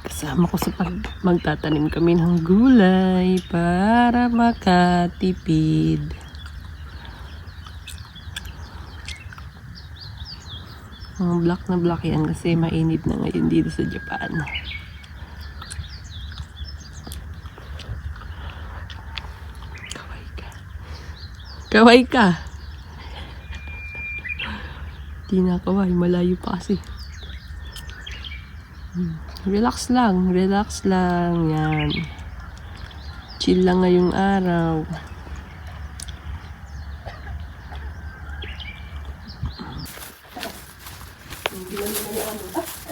Kasama ko sa magtatanim kami ng gulay para makatipid. Black na black yan kasi mainit na ngayon dito sa Japan. Kaway ka. Kaway ka. Di na kaway, malayo pa kasi. Relax lang, relax lang. Yan. Chill lang ngayong araw.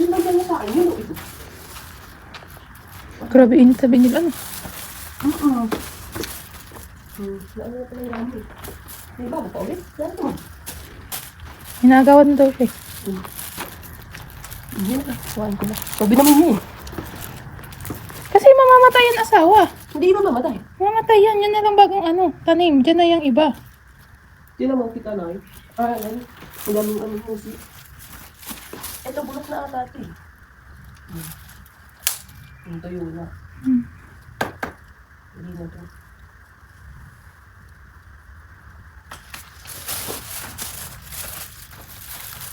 Ano ba yan sa akin? Yun ito. Grabe init sa binil, ano? Ano na pala yung rami? May bago pa ulit? Yan ito. Hinagawan daw siya. Hindi na. Kuhain ko na. Sabi naman niya eh. Kasi mamamatay yung asawa. Hindi ba mamatay? Mamamatay yan. Yan na lang bagong tanim. Diyan na yung iba. Hindi naman kita na eh. Ano? Wala mong ano musi. Ito bulok na ata ito eh. Ito yun na. Hindi na ito.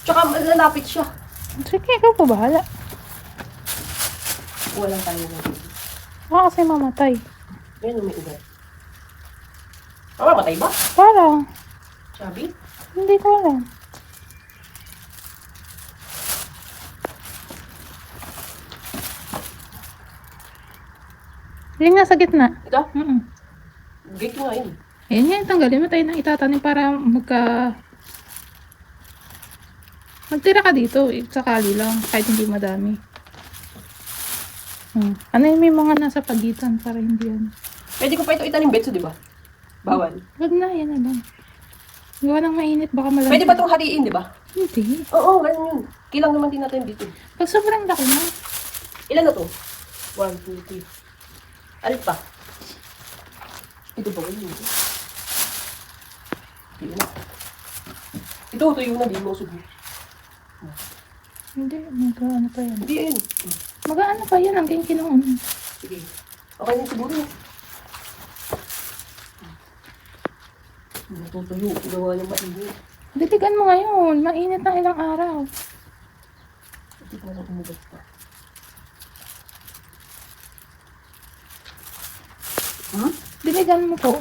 Tsaka lalapit siya. Sige, ikaw pa bahala. Walang tayo na dito. Baka kasi mamatay. Yan may ugat. Mamatay ba? Parang. Sabi? Hindi ko alam. Yan nga sa gitna. Ito? Gate nga yun. Ayan nga, tanggalin mo tayo na itatanim para magtira ka dito. Sakali lang, kahit hindi madami. Ano yung may mga nasa pagitan para hindi yan. Pwede ko pa ito itanim betso, di ba? Bawal. Wag na, yan na lang. Gawa ng mainit, baka malamig. Pwede ba itong hatiin, di ba? Hindi. Oo, ganun yun. Kilang naman din natin dito. Pag sobrang laki na. Ilan na to? 1, 2, 3. Alin pa? Ito ba yun? Ito na. Ito, tuyo na. Di mo subo. Hindi, mag-ano pa yan. Hindi, ayun. Mag-ano pa yan, hanggang kinuun. Sige. Okay na siguro. Natutuyo. Gawa ng mainit. Ditigan mo ngayon. Mainit ng ilang araw. Hindi ko na umugat pa. Diligan mo po.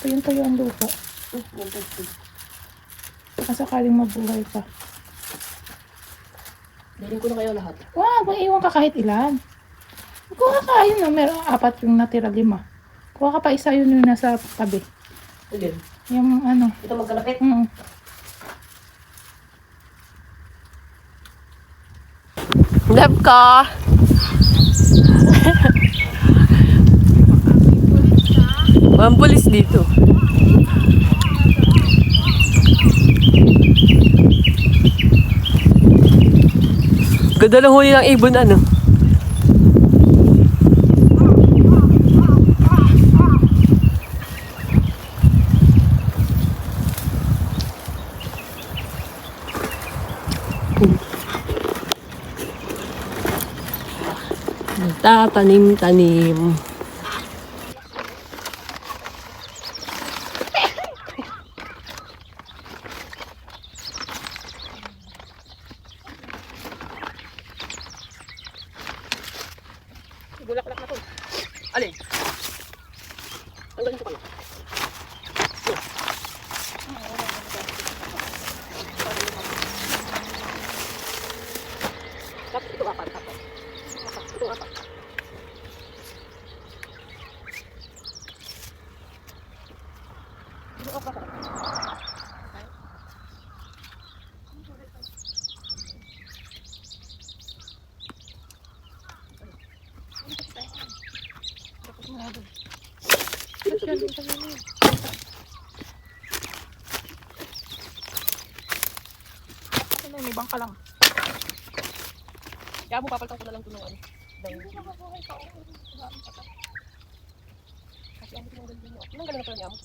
Tuyo ang lupa. Baka sakaling mabuhay pa. Daling ko na kayo lahat. Wag, maiiwan ka kahit ilan. Kuha ka, ayun na, meron 4 yung natira, 5. Kuha ka pa isa yun yung nasa tabi. Again. Yung ano. Ito magkalapit. Lab ka! Walang pulis dito. Ganda lang huli ng ibon, ano? Tanim-tanim. Bulaklak na to. Alin? Ang ganito ka na. Tapos ito apat. Ito apat. May bangka lang. Kaya mo papalitan ko na lang ito ng ano. Kasi ano ito ng ganda niya. Anong galing na pala niya mo?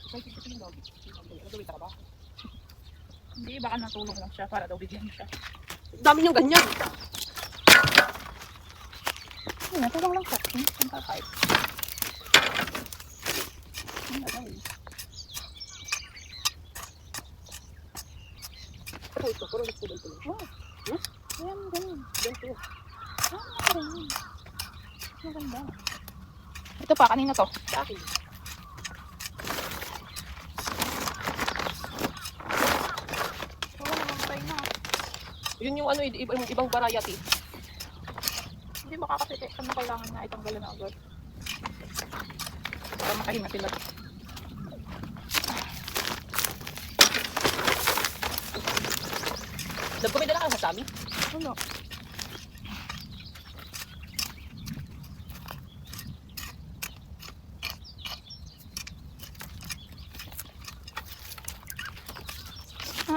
Excited kasi yung dog. Ano gawin ka ba? Hindi, baka natulog lang siya para daw bigyan siya. Dami niyong ganyan. Hindi, natulog lang siya. Yung kahit. Ito, puro gusto ba ito? Oh. Ayan, ganun. Ganito. Ganun. Maganda. Ito pa, kanina to. Sa akin. Oo, namatay na. Yun yung ano, ibang variety. Hindi makakapit eh. Ano kailangan na itanggalin na agad. Para makahinga sila. Nagkumidala ka sa amin? Ano?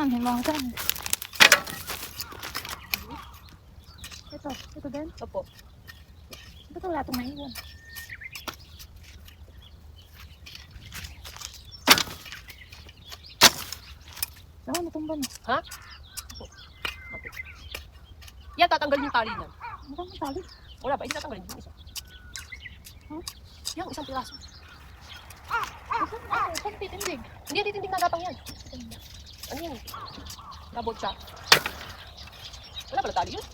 Himangan. Ito din. Opo. Ba't wala itong naiwan? Saan natumba na? Ha? Opo. Yan, tatanggalin yung tali niyan. Mukhang matali. Wala ba? Hindi tatanggalin yung isa. Huh? Yung isang piraso. Saan titindig? Hindi, titindig na gapang yan. Ano yan? Nabot siya. Wala pala tali yun?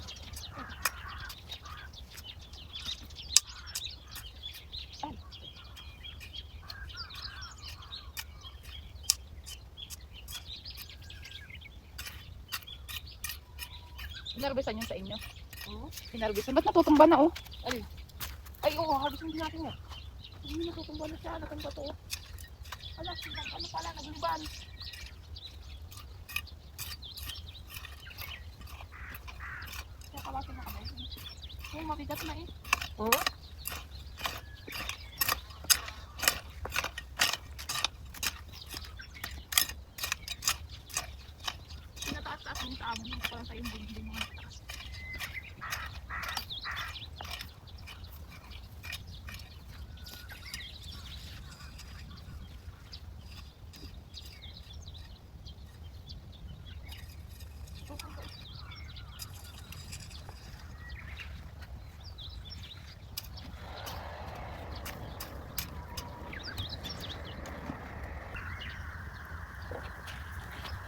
Pinarbesan yun sa inyo? Oo. Pinarbesan? Ba't natutumba na oh? Alin? Ay, oo, habis hindi natin yan. Hindi natutumba na siya. Natumba to. Ala, ano pala, nagluban. Kaya kawasin na kamay. Oo, mabigat na eh. Oo. Pinataas-taas yung tamo. Para sa yung hindi mga taas.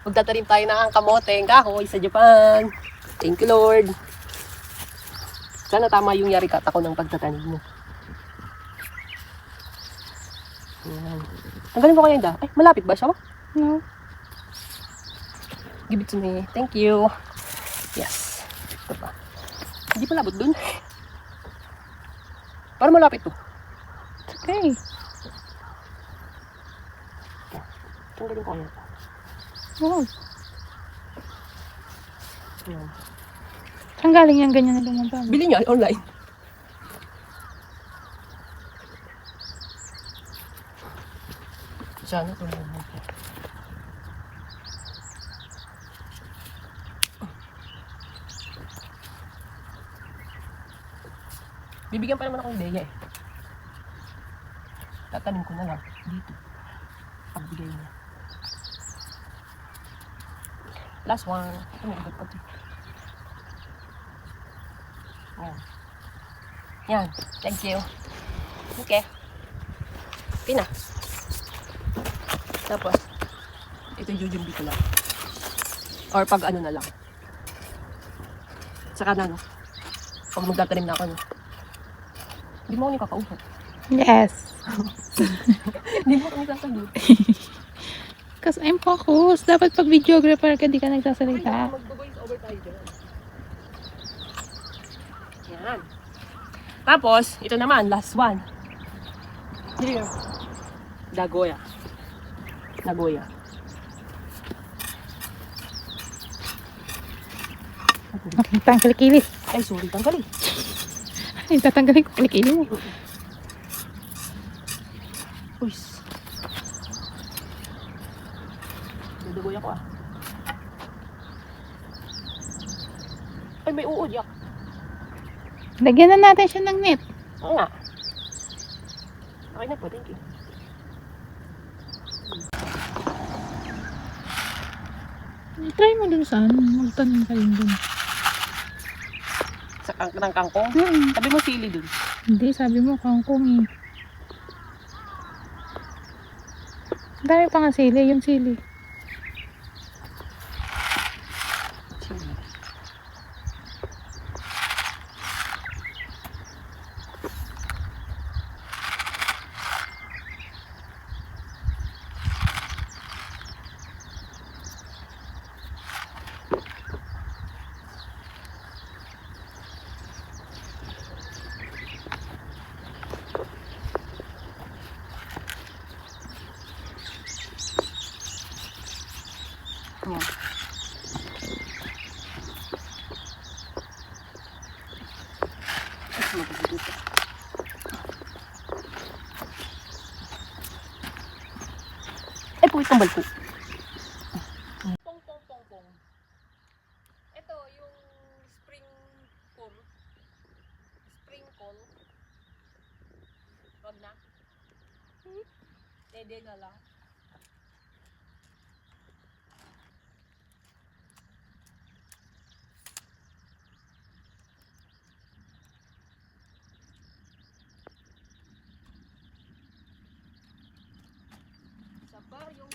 Magtatanim tayo ng kamoteng kahoy sa Japan. Thank you, Lord. Sana tama yung yarikat ako ng pagtatanim mo. Ayan. Tanggalin ko kaya yun. Ay, malapit ba siya? No. Give it to me. Thank you. Yes. Ito pa. Hindi pa labot dun. Para malapit to. It's okay. Tanggalin ko kaya. Wow. Ayan. Saan galing yung ganyan na lumabang? Bili niya online. Sana ito lang. Bibigyan pa naman ako ng ideya eh. Tatanim ko na lang dito. Pagbigay niya. Last one. Ito may ibat pa ito. Yan. Yan. Thank you. Okay. Pina. Tapos, ito jujumbi ko lang. Or pag ano na lang. Saka na, no? Pag magtatanim na ako, no? Hindi mo ako nakakausap. Yes. Hindi mo ako nagsasagot. Because I'm focused. Dapat pag videographer ka, di ka nagsasalita. Mag-voice over tayo dyan. Yan. Tapos, ito naman, last one. Here. Dagoya. Dagoya. Okay, tangkali-kili. Ay, sorry, tanggalin. Ay, tatanggalin ko kilikili mo. Uy. Dagoya ko ah. Ay, may uod yak. Lagyan na natin siya ng net. Oo nga. Okay na po, thank you. Try mo dun saan. Magtanim kayo dun. Sa ng kangkong. Sabi mo sili dun. Hindi, sabi mo kangkong eh. Ang dami pa nga sili, yung sili. Sili. Yan. Mas mabuti dito. Ay po, itong balko. Pong, pong, pong, pong. Ito, yung spring call. Spring call. Wag na. Dede na lang. Sa bar, yung